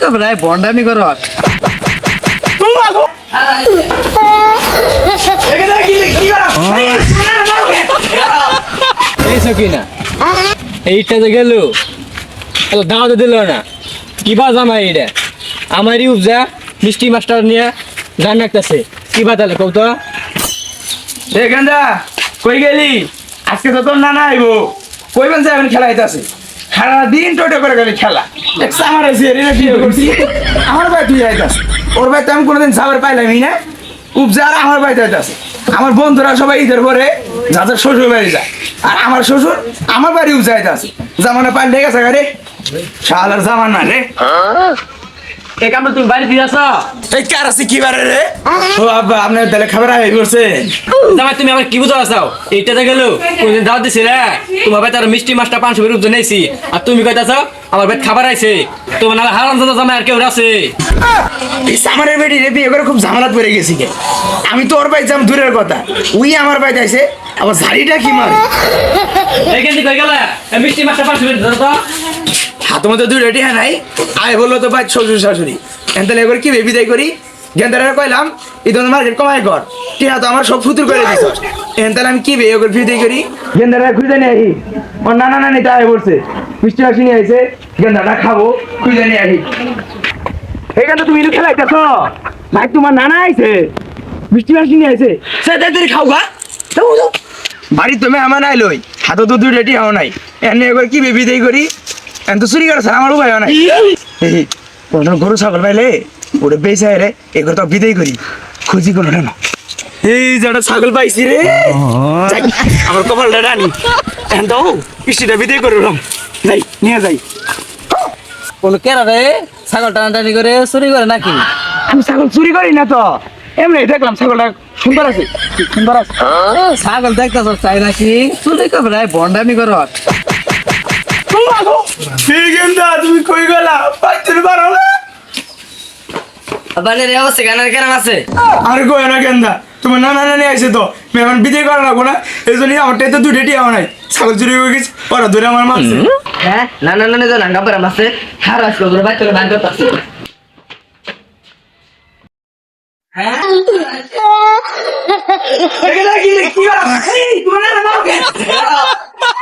কবরায় বন্ডামি করো এইটা তো গেল দাওয়াতে দিল না কি বা জামাই এটা আমারই উপজা মিষ্টি মাস্টার নিয়ে গান রাখতেছে কি বা তাহলে কৌ তো গেন্দা কই গেলি আজকে তো তোর নানা আইবো কইবেন যে এখন খেলা হইতাছে সারাদিন টোটো করে গেলে খেলা আমার বিয়ে করছি আমার ভাই তুই আইতাস ওর ভাই তো আমি কোনোদিন সাবার পাইলামই না উপজার আমার বাড়িতে হইতাছে আমার বন্ধুরা সবাই ঈদের পরে যাদের শ্বশুর বাড়ি যায় আর আমার শ্বশুর আমার বাড়ি উপজাইতে আছে জামানা পাল্টে গেছে রে শালার জামানা রে এই কামটা তুমি বাড়ি দিয়ে আসো এই কার আছে কি বারে রে ও আব্বা আপনার তাহলে খাবার আই করছে জামাই তুমি আবার কি বুঝো আসাও এইটাতে গেল কোনদিন দাওয়াত দিছি রে তোমার ভাই তার মিষ্টি মাছটা 500 এর উপরে নেছি আর তুমি কইতাছো আমার ভাই খাবার আইছে তোমার নালে হারাম দাদা জামাই আর কেউ আছে এই সামারের বেটি রে বিয়ে করে খুব ঝামেলাত পড়ে গেছি কে আমি তো ওর ভাই যাম দূরের কথা উই আমার ভাই যাইছে আবার ঝাড়িটা কি মারে এই কেন কই গেল মিষ্টি মাছটা 500 এর দাও তো হাত মধ্যে দুই রেটি হ্যাঁ নাই আয় বললো তো ভাই শ্বশুর শাশুড়ি এনতালে এবার কি বিদায় করি গেন্দারে কইলাম ঈদন মার্কেট কমাই কর টিয়া তো আমার সব ফুতুর করে দিছ এনতালে আমি কি বিয়ে করে বিদায় করি গেন্দারে খুঁজে নিয়ে আহি ওর নানা নানি তাই বলছে মিষ্টি মাছি নিয়ে আইছে গেন্দাটা খাবো খুঁজে নিয়ে আহি এইখানে তুমি ইলু খেলাইতেছ ভাই তোমার নানা আইছে মিষ্টি মাছি নিয়ে আইছে সে তাড়াতাড়ি খাও গা বাড়ি তুমি আমার নাই লই হাতে তো দুই রেটি হও নাই এনে এবার কি বিদায় করি এখন তো চুরি করেছে আমার উপায় নাই গরু ছাগল পাইলে ওরে বেঁচে রে এগুলো তো বিদায় করি খুঁজি কোনো না এই যেটা ছাগল পাইছি রে আমার কপালটা রানি এখন তো বৃষ্টিটা বিদায় করে যাই নিয়ে যাই কোন কেরা রে ছাগল টানাটানি করে চুরি করে নাকি আমি ছাগল চুরি করি না তো এমনি দেখলাম ছাগলটা সুন্দর আছে সুন্দর আছে ছাগল দেখতেছ চাই নাকি চুরি কবরায় বন্ডামি করো তুমি কই গেলা পাইতে পারো না বাড়ির অবস্থা কেন আছে আরে কই না গেন্দা তোমার নানা নানি আইছে তো মেহমান বিদায় করা লাগবো না এই জন্য আমারটাই তো দুটো টি আমার নাই ছাগল চুরি হয়ে গেছে ওরা ধরে আমার মারছে হ্যাঁ না তো নাঙ্গা পরে মাসে খারাপ করে বাচ্চা করে বান্ধব আছে হ্যাঁ কি করা তোমার নানা